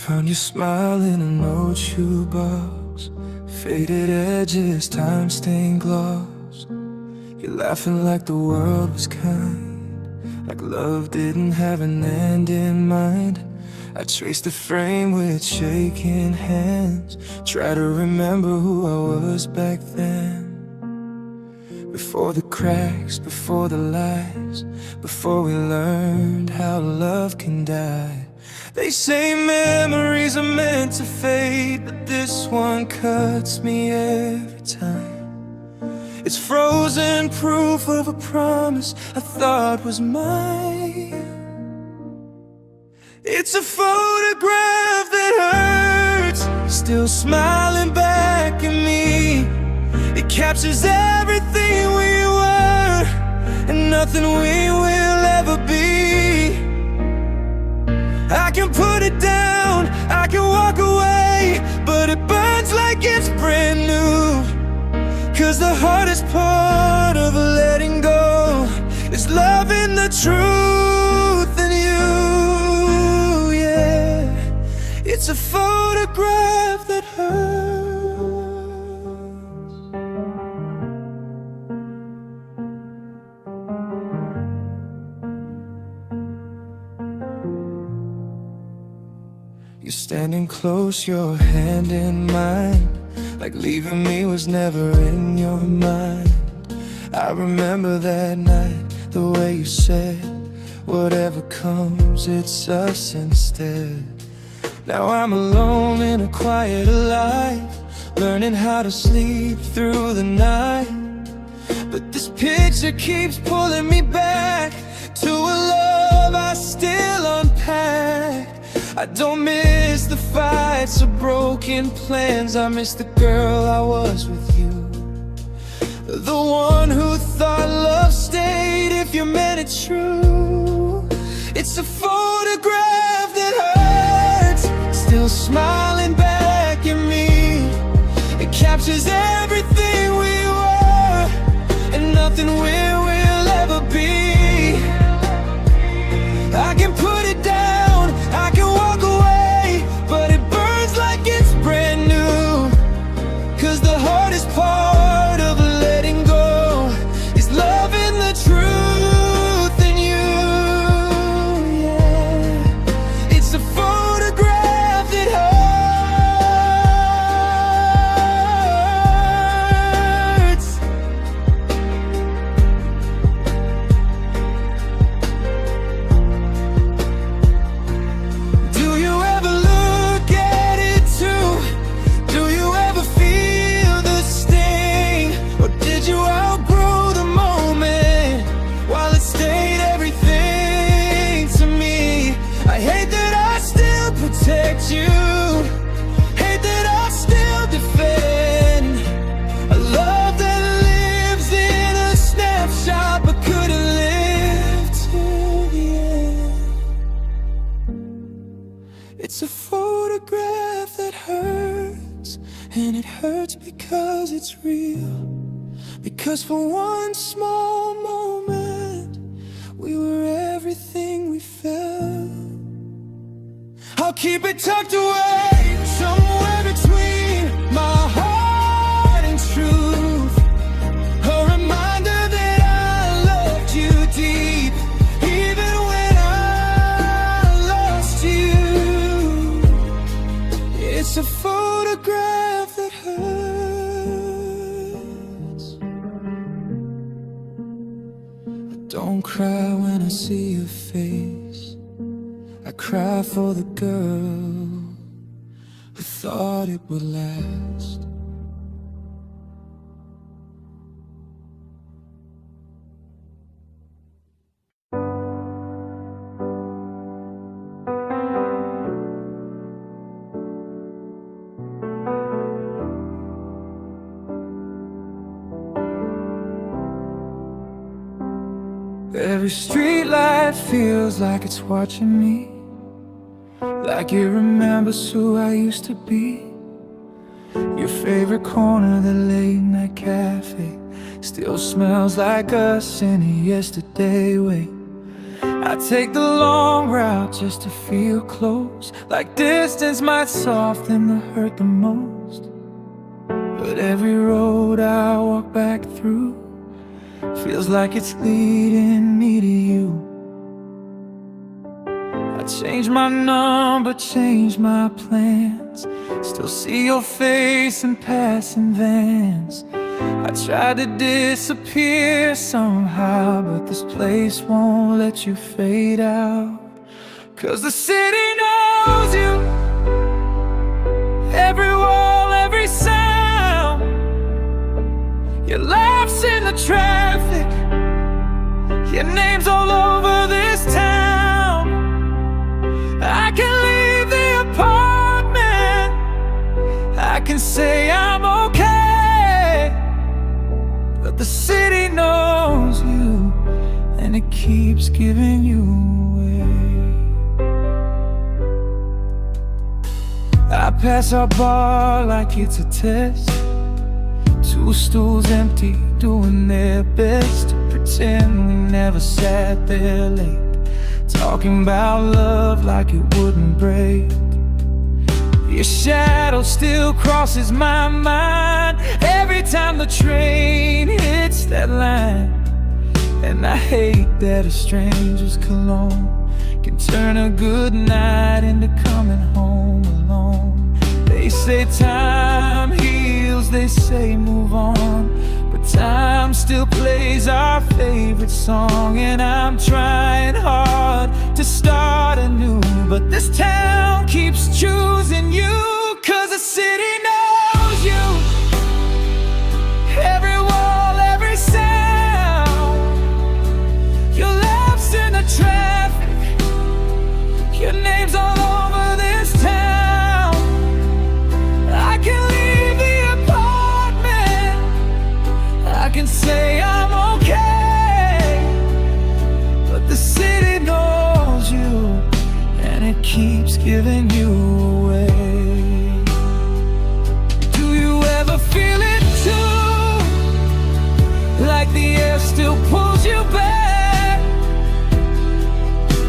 Found your smile in an old shoebox, faded edges, time-stained gloss. You're laughing like the world was kind, like love didn't have an end in mind. I traced the frame with shaking hands, try to remember who I was back then. Before the cracks, before the lies, before we learned how love can die. They say memories are meant to fade, but this one cuts me every time. It's frozen proof of a promise I thought was mine. It's a photograph that hurts, still smiling back at me. It captures everything we were and nothing we will ever be. I can put it down, I can walk away, but it burns like it's brand new. 'Cause the hardest part of letting go is loving the truth in you, yeah. It's a photograph that hurts. You're standing close, your hand in mine, like leaving me was never in your mind. I remember that night, the way you said, whatever comes, it's us instead. Now I'm alone in a quiet life, learning how to sleep through the night. But this picture keeps pulling me back to a love I still unpack. I don't miss the fights or broken plans, I miss the girl I was with you. The one who thought love stayed if you meant it true. It's a photograph that hurts, still smiling back at me. It captures everything we were and nothing we will ever be. I can put it down, I can walk away, but it burns like it's brand new. 'Cause the hardest part of letting go is loving the truth in you, yeah. It's a photograph that hurts. Do you ever look at it too? Do you ever feel the sting? Or did you outgrow the moment while it stayed everything to me? I hate that I still protect you, hate that I still defend a love that lives in a snapshot but couldn't live till the end. It's a photograph that hurts, and it hurts because it's real. Because for one small moment we were everything we felt. I'll keep it tucked away somewhere between my heart and truth, a reminder that I loved you deep even when I lost you. It's a photograph that hurts. Don't cry when I see your face, I cry for the girl who thought it would last. Every street light feels like it's watching me, like it remembers who I used to be. Your favorite corner, the late night cafe, still smells like us in a yesterday way. I take the long route just to feel close, like distance might soften the hurt the most. But every road I walk back through feels like it's leading me to you. I changed my number, changed my plans, still see your face in passing vans. I tried to disappear somehow, but this place won't let you fade out. 'Cause the city knows you, every wall, every sound. Your laugh's in the traffic, your name's all over this town. I can leave the apartment, I can say I'm okay, but the city knows you, and it keeps giving you away. I pass our bar like it's a test, two stools empty, doing their best to pretend we never sat there late, talking about love like it wouldn't break. Your shadow still crosses my mind every time the train hits that line. And I hate that a stranger's cologne can turn a good night into coming home alone. They say time heals, they say move on, but time still plays our favorite song. And I'm trying hard to start anew, but this town keeps choosing you. 'Cause the city knows you, every wall, every sound. Your laugh's in the traffic, your name's all over this town. I can leave the apartment, I can say I'm okay, but the city knows you, and it keeps giving you away. Do you ever feel it too? Like the air still pulls you back,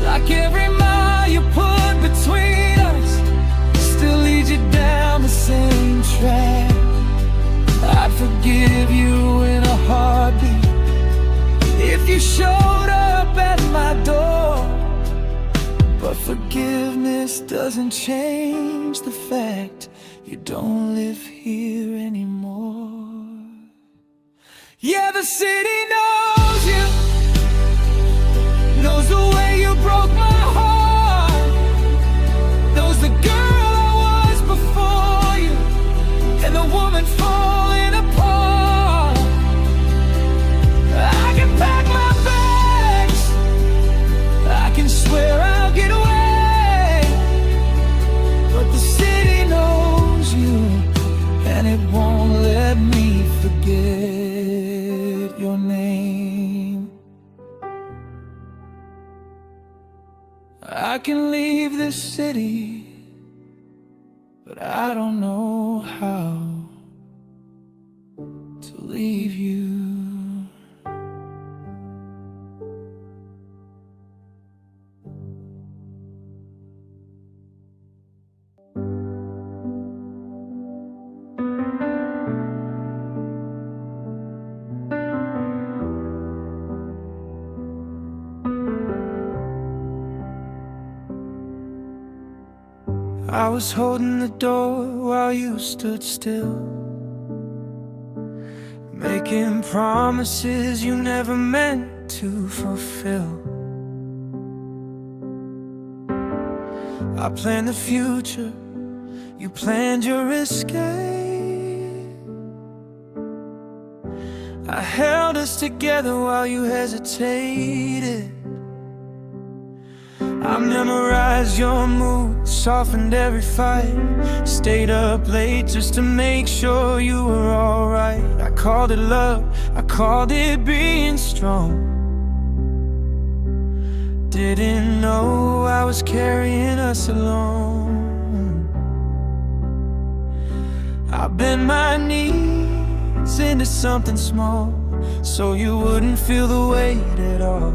like every mile you put between us still leads you down the same track. I'd forgive you in a heartbeat if you showed up at my door, but forgiveness doesn't change the fact you don't live here anymore. Yeah, the city knows you, knows the way you broke my heart, knows the girl I was before you, and the woman falling apart. I can pack my bags, I can swear I'll get away, but the city knows you, and it won't let me forget your name. I can leave this city, but I don't know how to leave you. I was holding the door while you stood still, making promises you never meant to fulfill. I planned the future, you planned your escape. I held us together while you hesitated. I memorized your moves, softened every fight, stayed up late just to make sure you were alright. I called it love, I called it being strong. Didn't know I was carrying us alone. I bent my knees into something small, so you wouldn't feel the weight at all.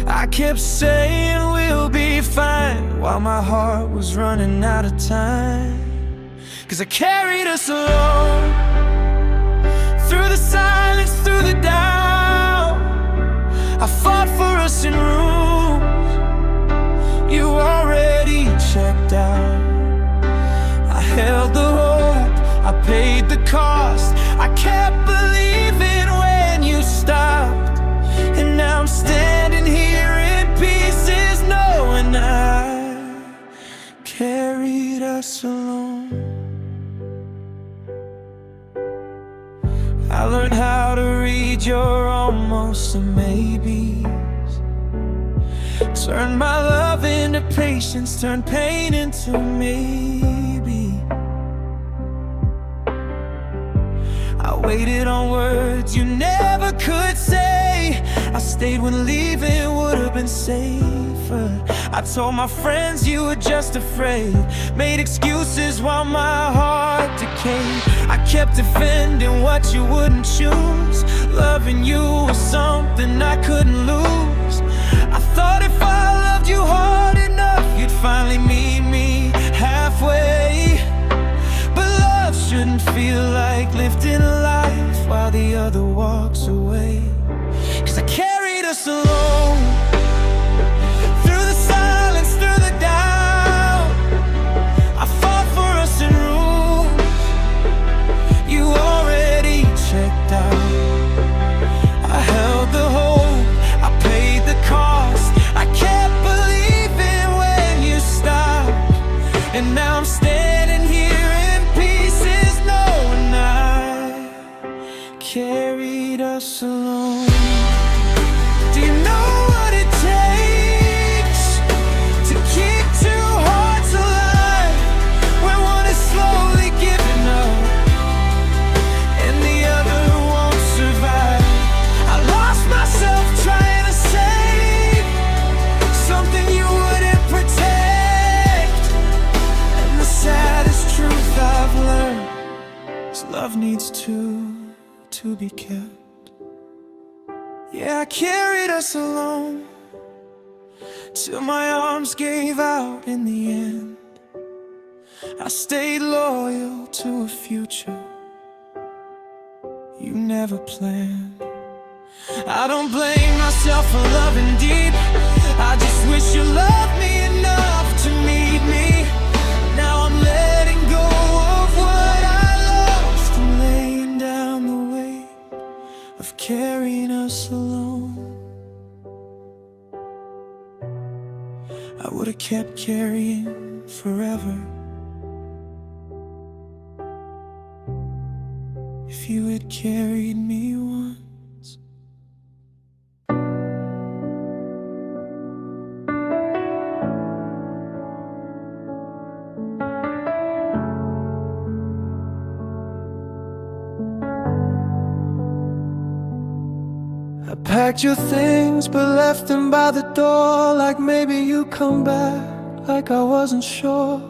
I kept saying we'll be fine, while my heart was running out of time. 'Cause I carried us along, through the silence, through the doubt. I fought for us in rooms you already checked out. I held the hope, I paid the cost. I kept believing when you stopped. And now I'm standing here in pieces, knowing I carried us alone. I learned how to read your almost and maybes, turn my love into patience, turn pain into maybe. I waited on words you never could say. I stayed when leaving would have been safer. I told my friends you were just afraid, made excuses while my heart decayed. I kept defending what you wouldn't choose. Loving you was something I couldn't lose. I thought if I loved you hard enough, you'd finally meet me halfway. But love shouldn't feel like lifting a life while the other walks away. 'Cause I carried us alone, through the silence, through the doubt. I fought for us in rooms you already checked out. I held the hope, I paid the cost. I kept believing when you stopped. And now I'm standing here in pieces, knowing I carried us alone. Do you know what it takes to keep two hearts alive when one is slowly giving up and the other won't survive? I lost myself trying to save something you wouldn't protect. And the saddest truth I've learned is love needs two to be kept. Yeah, I carried us alone till my arms gave out in the end. I stayed loyal to a future you never planned. I don't blame myself for loving deep. I just wish you loved me enough to meet me. Now I'm letting go of what I lost and laying down the weight of carrying us alone. I would have kept carrying forever if you had carried me once. I packed your things but left them by the door, like maybe you'd come back, like I wasn't sure.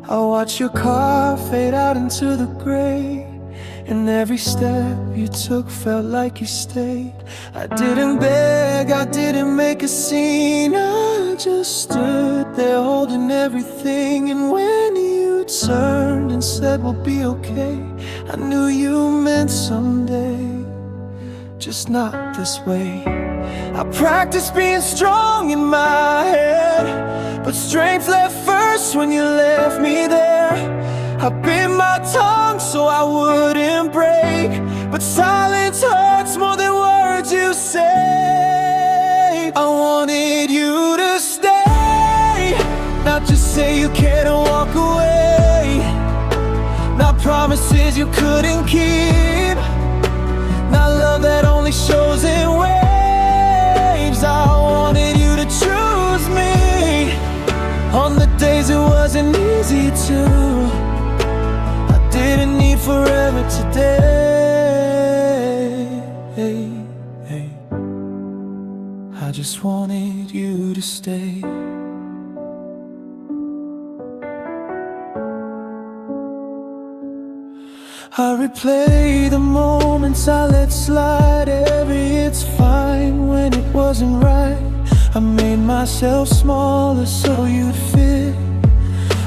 I watched your car fade out into the gray, and every step you took felt like you stayed. I didn't beg, I didn't make a scene, I just stood there holding everything. And when you turned and said we'll be okay, I knew you meant someday, just not this way. I practiced being strong in my head, but strength left first when you left me there. I bit my tongue so I wouldn't break, but silence hurts more than words you say. I wanted you to stay, not just say you can't walk away, not promises you couldn't keep, not love that only shows in waves. I wanted you to choose me on the days it wasn't easy to. I didn't need forever today. I just wanted you to stay. I replay the moments I let slide, every it's fine when it wasn't right. I made myself smaller so you'd fit.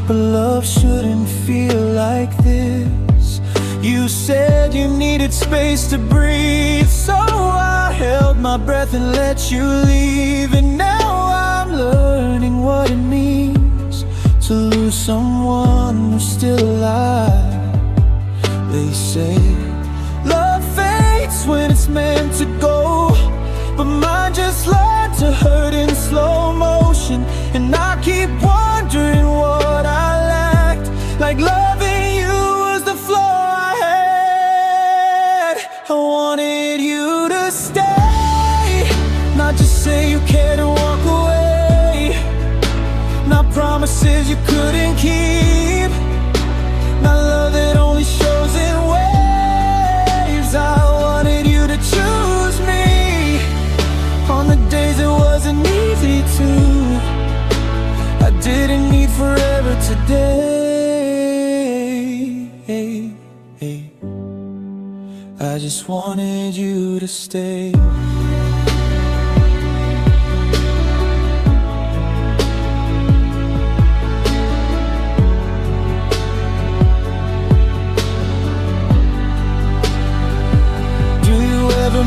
But love shouldn't feel like this. You said you needed space to breathe, so I held my breath and let you leave. And now I'm learning what it means to lose someone who's still alive. They say love fades when it's meant to go, but mine just learned to hurt in slow motion. And I keep wondering what I lacked, like loving you was the flaw I had. I wanted you to stay, not just say you cared and walk away. Not promises you couldn't keep, not love that only shows in waves. I wanted you to choose me on the days it wasn't easy to. I didn't need forever today. I just wanted you to stay.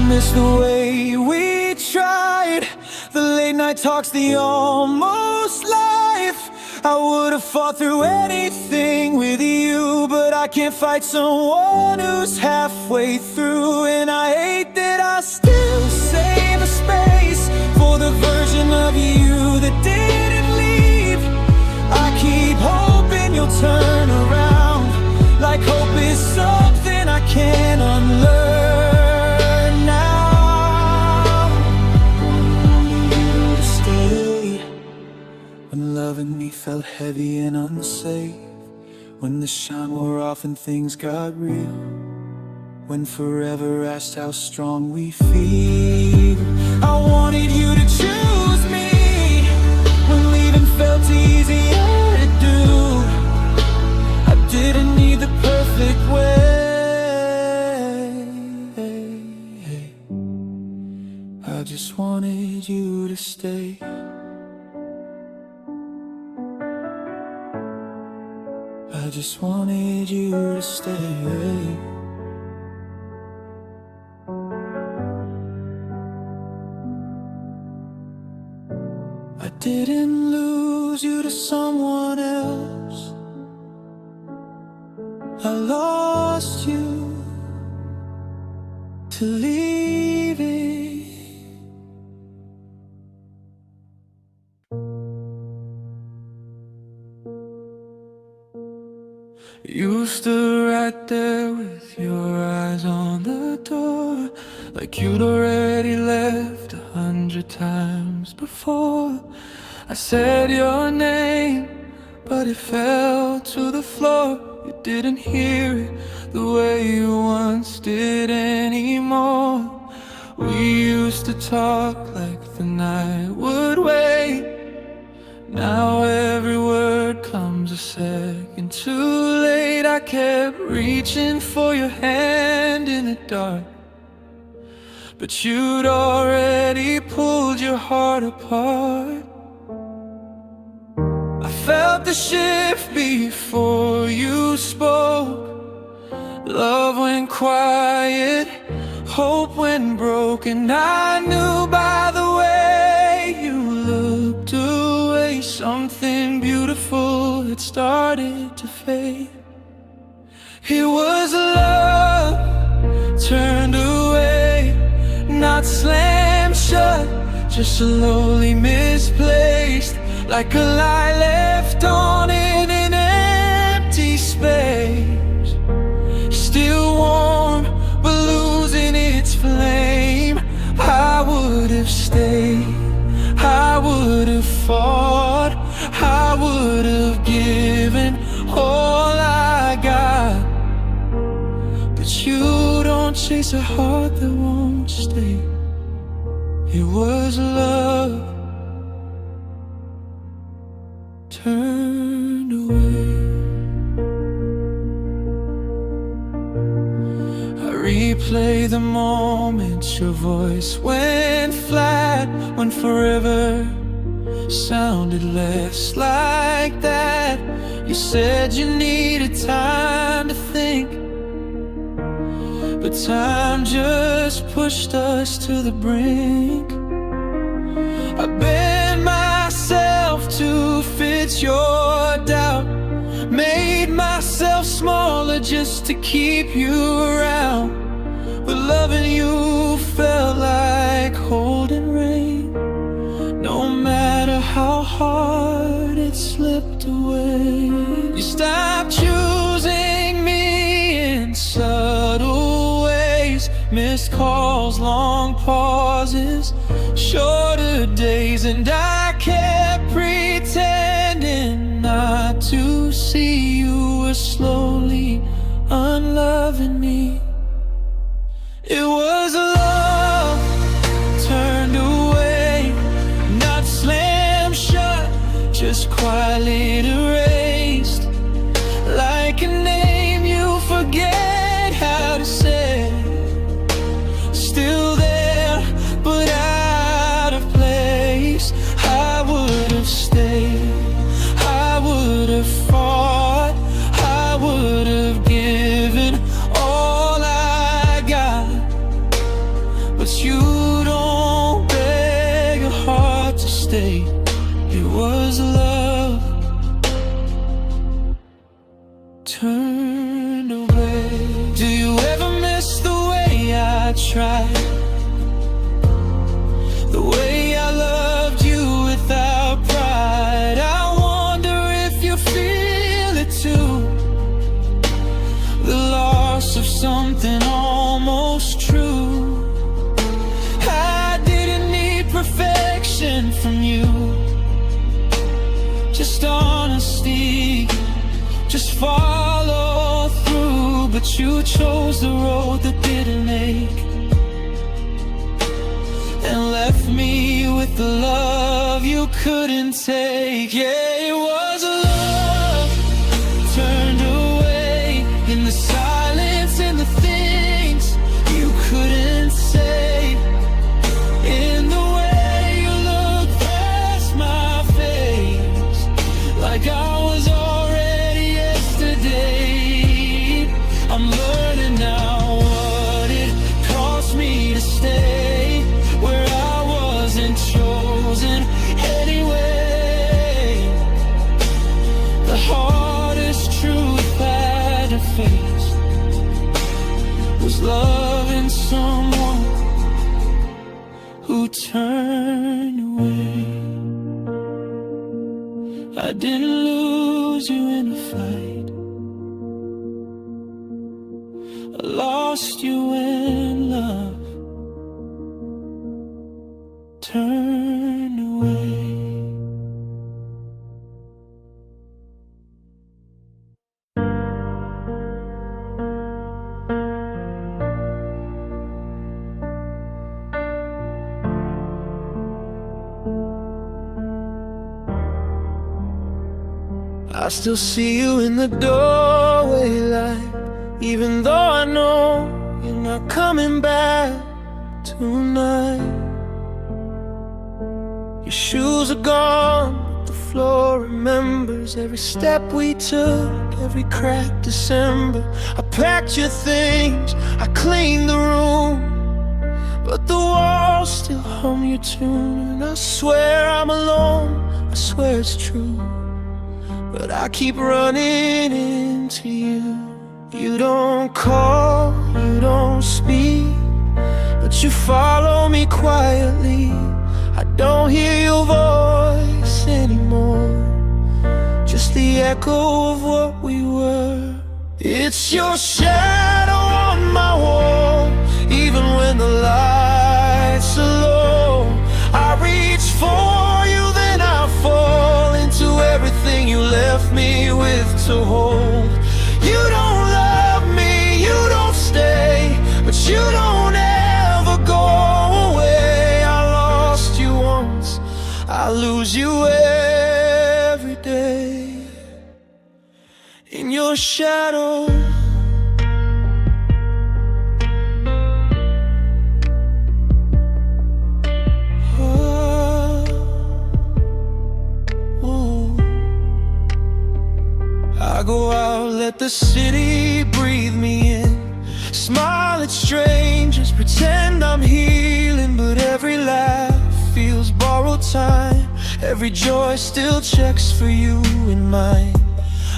Miss the way we tried, the late night talks, the almost life. I would've fought through anything with you, but I can't fight someone who's halfway through. And I hate that I still save a space for the version of you that didn't leave. I keep hoping you'll turn around, like hope is something I can't unlearn. Loving me felt heavy and unsafe, when the shine wore off and things got real, when forever asked how strong we feel. I wanted you to choose me when leaving felt easier to do. I didn't need the perfect way. I just wanted you to stay. I just wanted you to stay. I didn't lose you to someone else, I lost you to leaving. You stood right there with your eyes on the door, like you'd already left 100 times before. I said your name, but it fell to the floor. You didn't hear it the way you once did anymore. We used to talk like the night would wait. Now every word comes a second too late. I kept reaching for your hand in the dark, but you'd already pulled your heart apart. I felt the shift before you spoke. Love went quiet, hope went broken. I knew by the way you looked away, something beautiful had started to fade. It was love turned away, not slammed shut, just slowly misplaced, like a lie left on in an empty space. Still warm, but losing its flame. I would have stayed, I would have fought, I would have given all I got. But you don't chase a heart that won't stay. It was love turned away. I replay the moments your voice went flat, when forever sounded less like that. You said you needed time to think, but time just pushed us to the brink. I bent myself to fit your doubt, made myself smaller just to keep you around. But loving you felt like holding rain. No matter how hard it slipped away, you stopped choosing me in subtle ways. Missed calls, long pauses, shorter days, and I kept pretending not to see you were slowly unloving me. It was a love turned away, not slammed shut, just quietly erased, like a name you forget how to say. Still there, but out of place. I would have stayed, I would have fought, I would have given all I got. But you don't beg a heart to stay. It was love turned away. Do you ever miss the way I tried, the way I loved you without pride? I wonder if you feel it too, the loss of something almost true. I didn't need perfection from you, just honesty, just follow through. But you chose the road that didn't ache, and left me with the love you couldn't take. Yeah, it was a love turned away, in the silence, in the things you couldn't say, in the way you looked past my face, like I was already yesterday. I'm learning now what it cost me to stay where I wasn't chosen anyway. The hardest truth I had to face was loving someone who turned away. I didn't lose you in a fight, I lost you in love turned away. I still see you in the doorway light, even though I know you're not coming back tonight. Your shoes are gone, but the floor remembers every step we took, every cracked December. I packed your things, I cleaned the room, but the walls still hum your tune. And I swear I'm alone, I swear it's true, but I keep running into you. You don't call, you don't speak, but you follow me quietly. I don't hear your voice anymore, just the echo of what we were. It's your shadow on my wall, even when the lights are low. I reach for you, then I fall into everything you left me with to hold. You don't love me, you don't stay, but you don't ever go away. I lost you once, I lose you every day. In your shadow, the city, breathe me in. Smile at strangers, pretend I'm healing, but every laugh feels borrowed time. Every joy still checks for you in mine.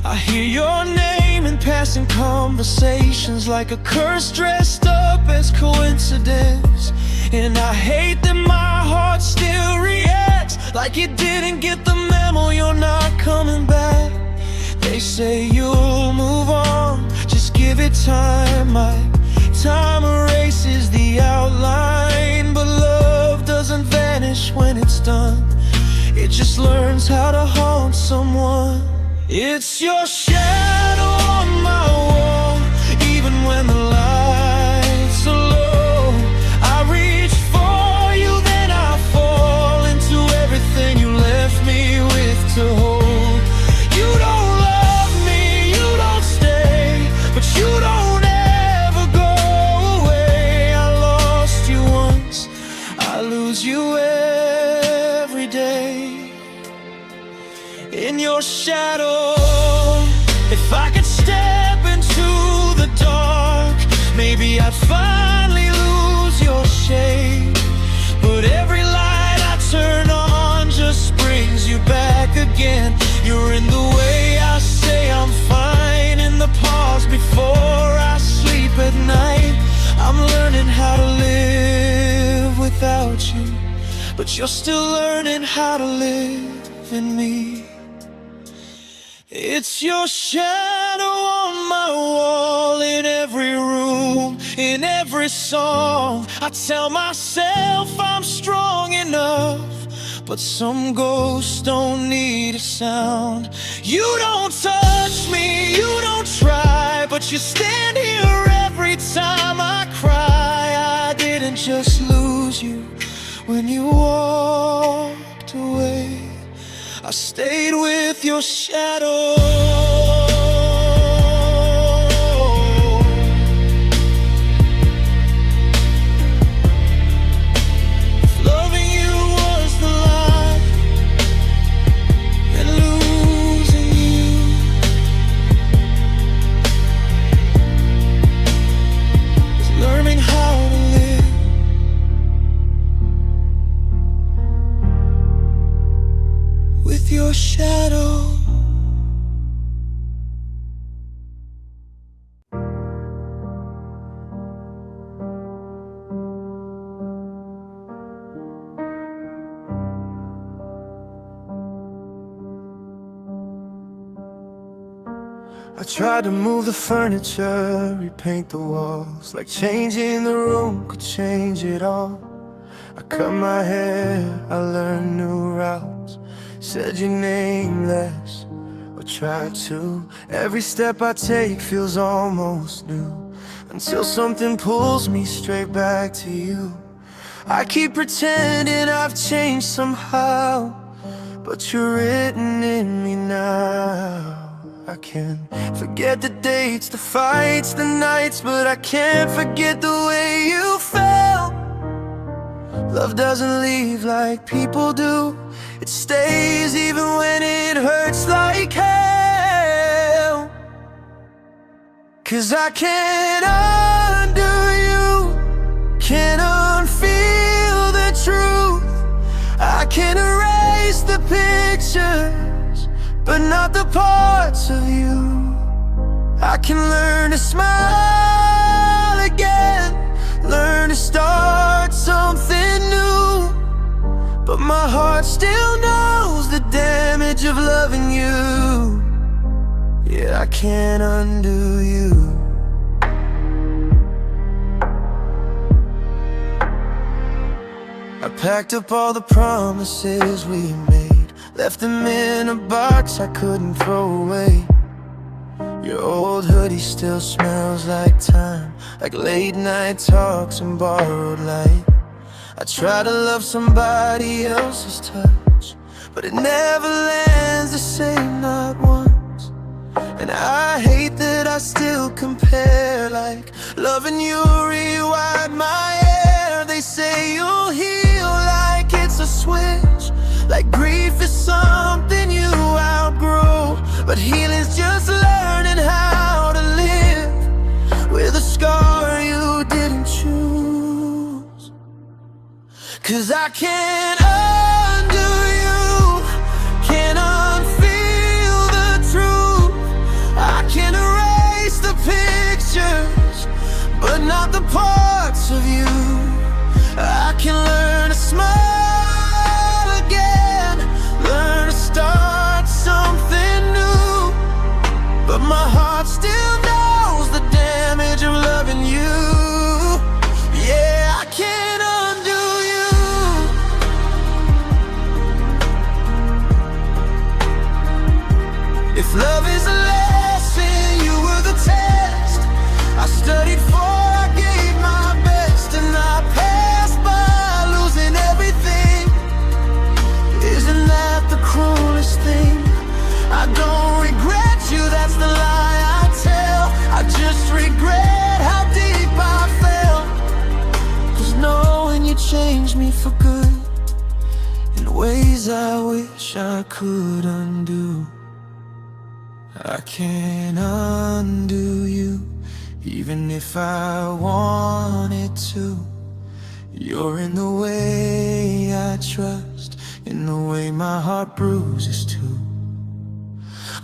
I hear your name in passing conversations, like a curse dressed up as coincidence. And I hate that my heart still reacts like it didn't get the memo you're not coming back. They say you'll move on, just give it time. My time erases the outline, but love doesn't vanish when it's done. It just learns how to haunt someone. It's your shadow on my wall, even when the lights are low. I reach for you, then I fall into everything you left me with to hold. You don't love me, you don't stay, but you don't ever go away. I lost you once, I lose you every day. In your shadow, if I could step into the dark, maybe I'd finally lose your shade. But every light I turn on just brings you back again. You're in the way I say I'm fine, in the pause before I sleep at night. I'm learning how to live without you, but you're still learning how to live in me. It's your shadow on my wall, in every room, in every song. I tell myself I'm strong enough, but some ghosts don't need a sound. You don't touch me, you don't try, but you stand here every time I cry. I didn't just lose you when you walked away, I stayed with your shadow. If loving you was the lie, then losing you is learning how to live with your shadow. I tried to move the furniture, repaint the walls, like changing the room could change it all. I cut my hair, I learned new routes, said your name less, or tried to. Every step I take feels almost new, until something pulls me straight back to you. I keep pretending I've changed somehow, but you're written in me now. I can forget the dates, the fights, the nights, but I can't forget the way you felt. Love doesn't leave like people do, it stays even when it hurts like hell. 'Cause I can't undo you, can't unfeel the truth. I can erase the pictures, but not the parts of you. I can learn to smile again, learn to start something new, but my heart still knows the damage of loving you. Yeah, I can't undo you. I packed up all the promises we made, left them in a box I couldn't throw away. Your old hoodie still smells like time, like late night talks and borrowed light. I try to love somebody else's touch, but it never lands the same, not once. And I hate that I still compare, like loving you rewired my hair. They say you'll heal like it's a switch, like grief is something you outgrow, but healing's just learning how 'Cause I can't undo you, can't unfeel the truth. I can erase the pictures, but not the parts of you. I can learn to smile again, learn to start something new, but my heart still knows the damage of loving you. Yeah, I can't undo you. If love is a lesson, you were the test I studied for, I gave my best, and I passed by losing everything. Isn't that the cruelest thing? I don't regret you, that's the lie I tell. I just regret how deep I fell. 'Cause knowing you changed me for good in ways I wish I could undo. I can't undo you, even if I wanted to. You're in the way I trust, in the way my heart bruises too.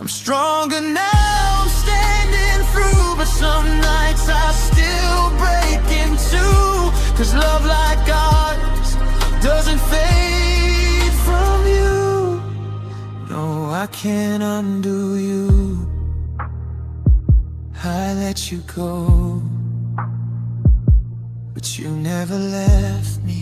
I'm stronger now, I'm standing through, but some nights I still break in two. 'Cause love like ours doesn't fade from you. No, I can't undo you. I let you go, but you never left me.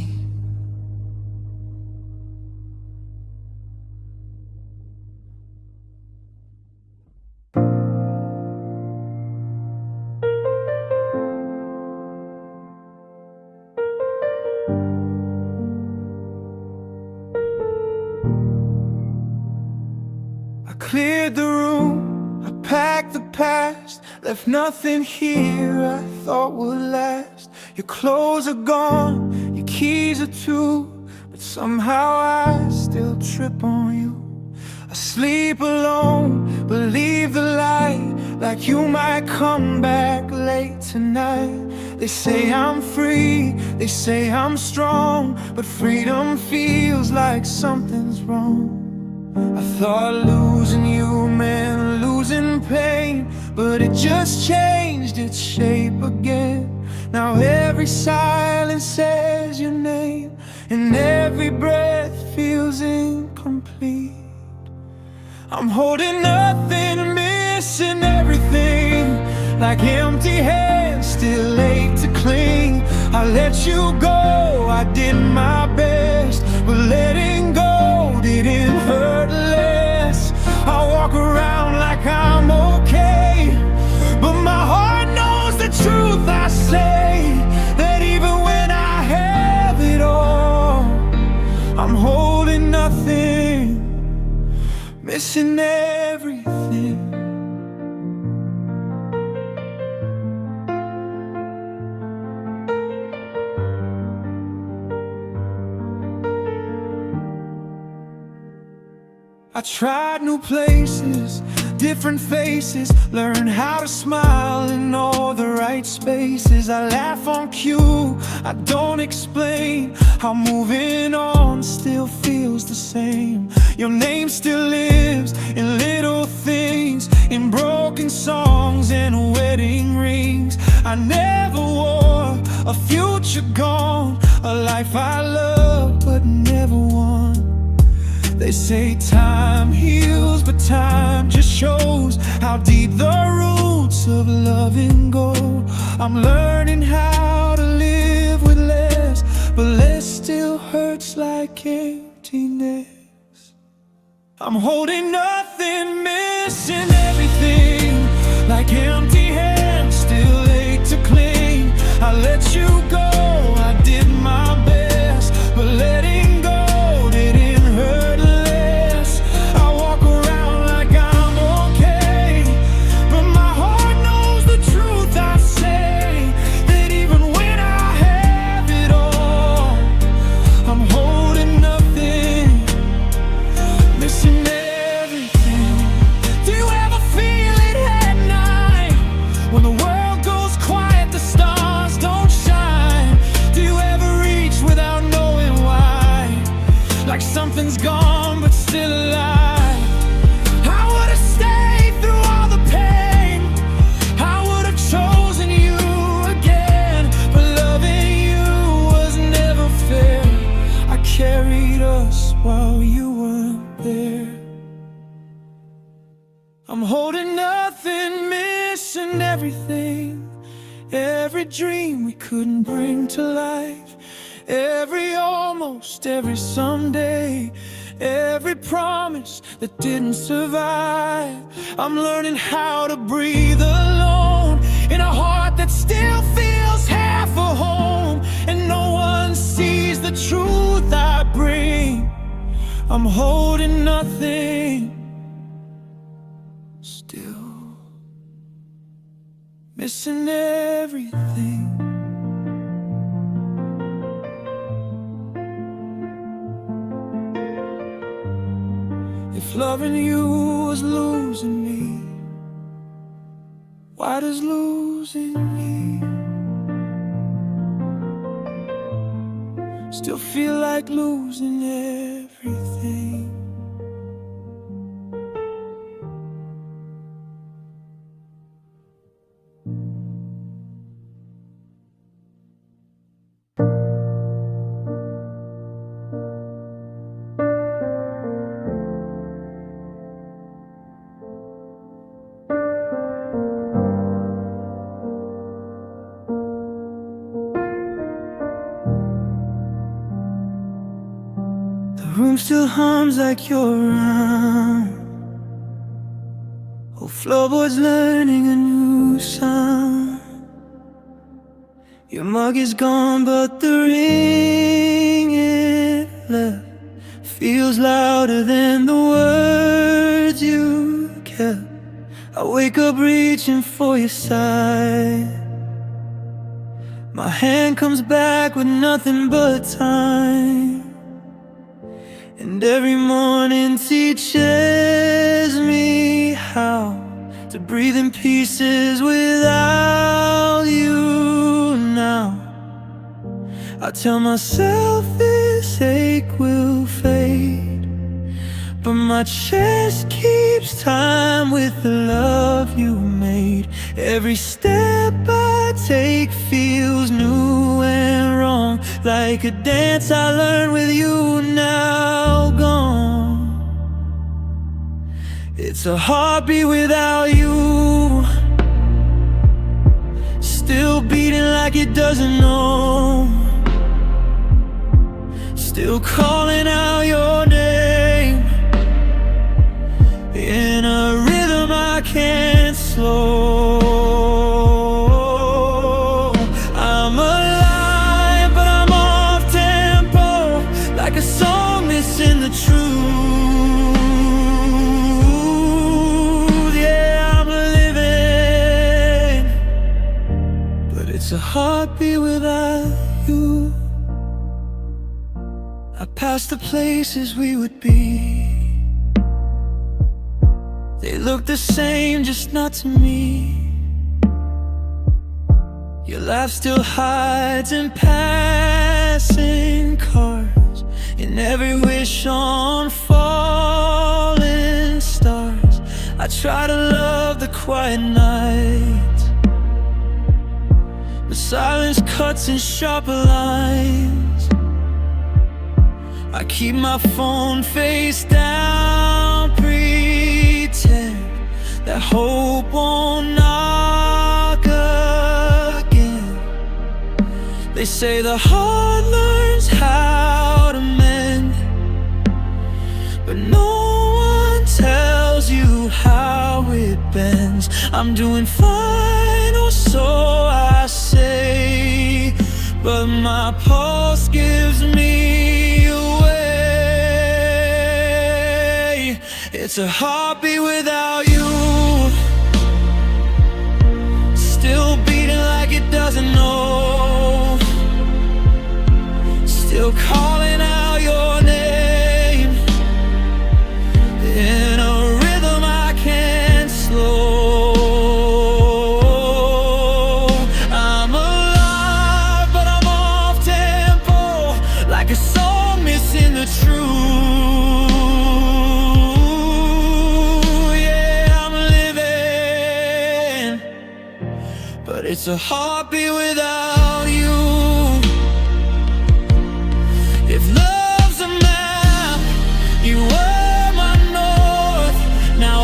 I cleared the room, I packed the past, left nothing here I thought would last. Your clothes are gone, your keys are too, but somehow I still trip on you. I sleep alone, believe the light, like you might come back late tonight. They say I'm free, they say I'm strong, but freedom feels like something's wrong. I thought losing you meant losing pain, but it just changed its shape again. Now every silence says your name, and every breath feels incomplete. I'm holding nothing, missing everything, like empty hands still ache to cling. I let you go, I did my best, but letting go didn't hurt less. I walk around like I'm okay, but my heart knows the truth I say, that even when I have it all, I'm holding nothing, missing everything. I tried new places, different faces, learn how to smile in all the right spaces. I laugh on cue, I don't explain how moving on still feels the same. Your name still lives in little things, in broken songs and wedding rings. I never wore a future gone, a life I loved but never won. They say time heals, but time just shows how deep the roots of loving go. I'm learning how to live with less, but less still hurts like emptiness. I'm holding nothing, missing everything, like empty hands still ache to cling. I let you go, I did my best, but letting go didn't hurt less. I walk around like I'm okay, but my heart knows the truth I say, that even when I have it all, I'm holding nothing, missing everything. Do you ever feel it at night? still alive. I would have stayed through all the pain. I would have chosen you again, but loving you was never fair. I carried us while you weren't there. I'm holding nothing, missing everything. Every dream we couldn't bring to life, every almost, every someday, every promise that didn't survive. I'm learning how to breathe alone in a heart that still feels half a home, and no one sees the truth I bring. I'm holding nothing, still missing everything. If loving you was losing me, why does losing me still feel like losing everything? The room still hums like you're around. Whole floorboards learning a new sound. Your mug is gone, but the ring it left feels louder than the words you kept. I wake up reaching for your side. My hand comes back with nothing but time. And every morning teaches me how to breathe in pieces without you now. I tell myself this ache will fade, but my chest keeps time with the love you made. Every step I take feels new and wrong, like a dance I learned with you now gone. It's a heartbeat without you, still beating like it doesn't know, still calling out your name in a rhythm I can't slow. I'm alive, but I'm off tempo, like a song missing the truth. Yeah, I'm living, but it's a heartbeat without you. I passed the places we would be. They look the same, just not to me. Your laugh still hides in passing cars, in every wish on falling stars. I try to love the quiet nights, but silence cuts in sharper lines. I keep my phone face down, pretend that hope won't knock again. They say the heart learns how to mend, but no one tells you how it bends. I'm doing fine, or so I say, but my pulse gives me away. It's a heartbeat without you, still beating like it doesn't know, still calling out your name in a rhythm I can't slow. I'm alive, but I'm off tempo, like a song missing the truth. It's a heartbeat without you. If love's a map, you were my north. Now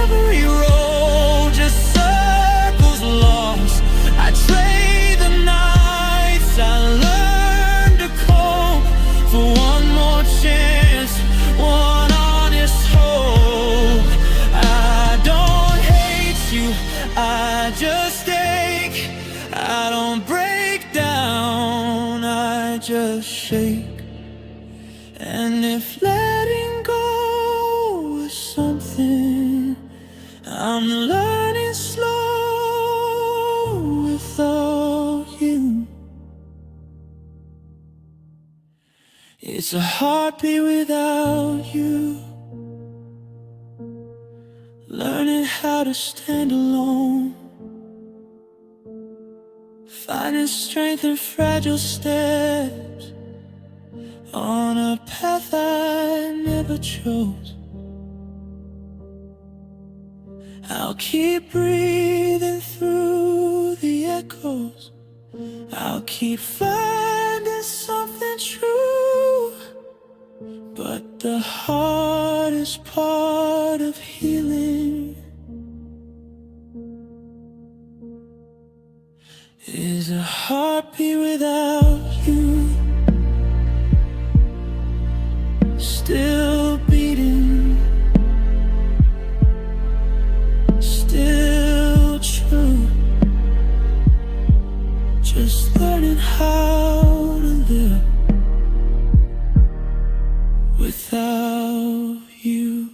every road just circles lost. I trade the nights I learned to cope for one more chance, one honest hope. I don't hate you, I just ache. I don't break down, I just shake. And if letting go is something I'm learning slow without you, it's a heartbeat without you. Learning how to stand alone, finding strength in fragile steps on a path I never chose. I'll keep breathing through the echoes. I'll keep finding something true. But the hardest part of healing is a heartbeat without you. Still beating, still true. Just learning how to live without you.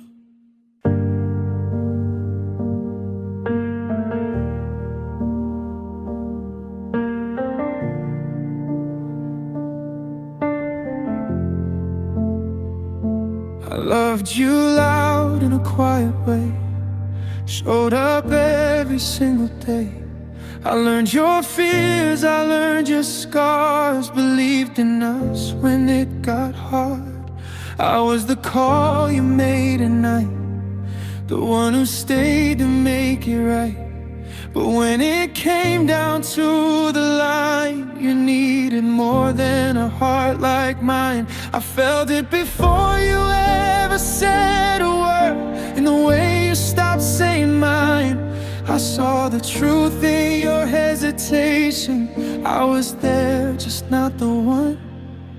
I loved you loud in a quiet way, showed up every single day. I learned your fears, I learned your scars, believed in us when it got hard. I was the call you made at night, the one who stayed to make it right. But when it came down to the line, you needed more than a heart like mine. I felt it before you ever said a word, in the way you stopped saying mine. I saw the truth in your hesitation. I was there, just not the one.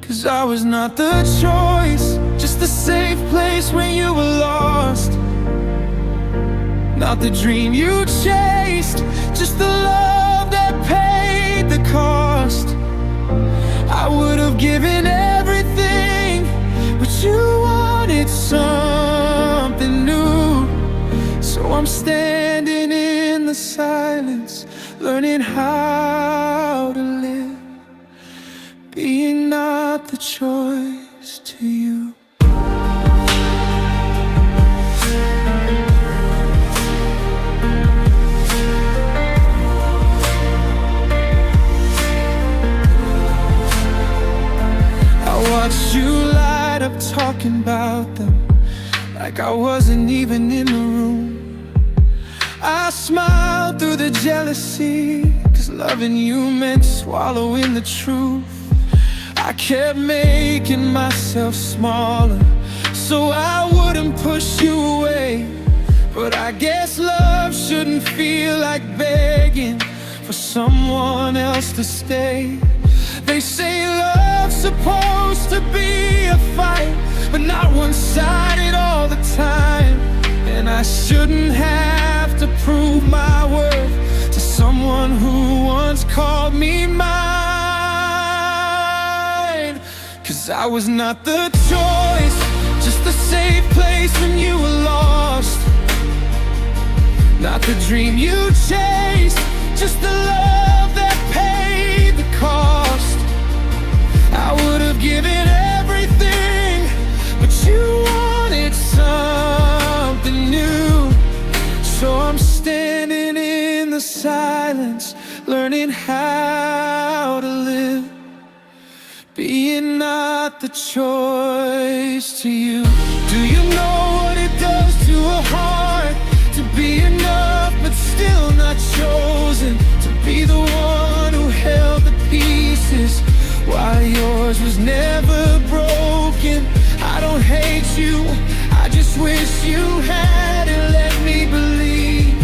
'Cause I was not the choice, just a safe place when you were lost. Not the dream you chased, just the love that paid the cost. I would have given everything, but you wanted something new. So I'm standing in the silence, learning how to live, being not the choice to you. Watched you light up talking about them like I wasn't even in the room. I smiled through the jealousy, 'cause loving you meant swallowing the truth. I kept making myself smaller so I wouldn't push you away. But I guess love shouldn't feel like begging for someone else to stay. They say love's supposed to be a fight, but not one-sided all the time. And I shouldn't have to prove my worth to someone who once called me mine. 'Cause I was not the choice, just a safe place when you were lost. Not the dream you chased, just the love that paid the cost. I would have given everything, but you wanted something new. So I'm standing in the silence, learning how to live, being not the choice to you. Do you know what it does to a heart to be enough but still not chosen, to be the why yours was never broken. I don't hate you, I just wish you had and let me believe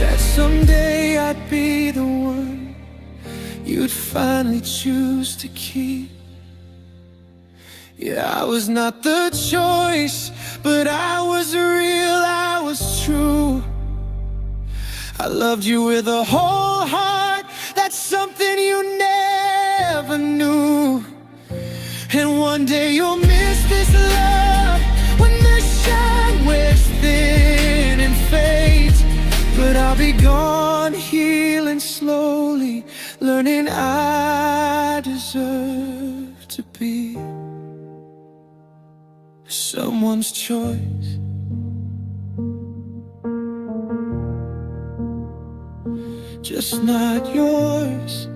that someday I'd be the one you'd finally choose to keep. Yeah, I was not the choice, but I was real, I was true. I loved you with a whole heart, that's something you never knew. And one day you'll miss this love when the shine wears thin and fades. But I'll be gone, healing slowly, learning I deserve to be someone's choice. Just not yours.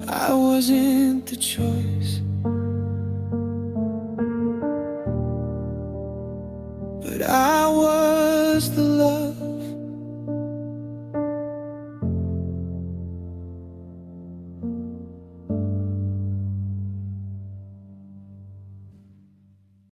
I wasn't the choice, but I was the love.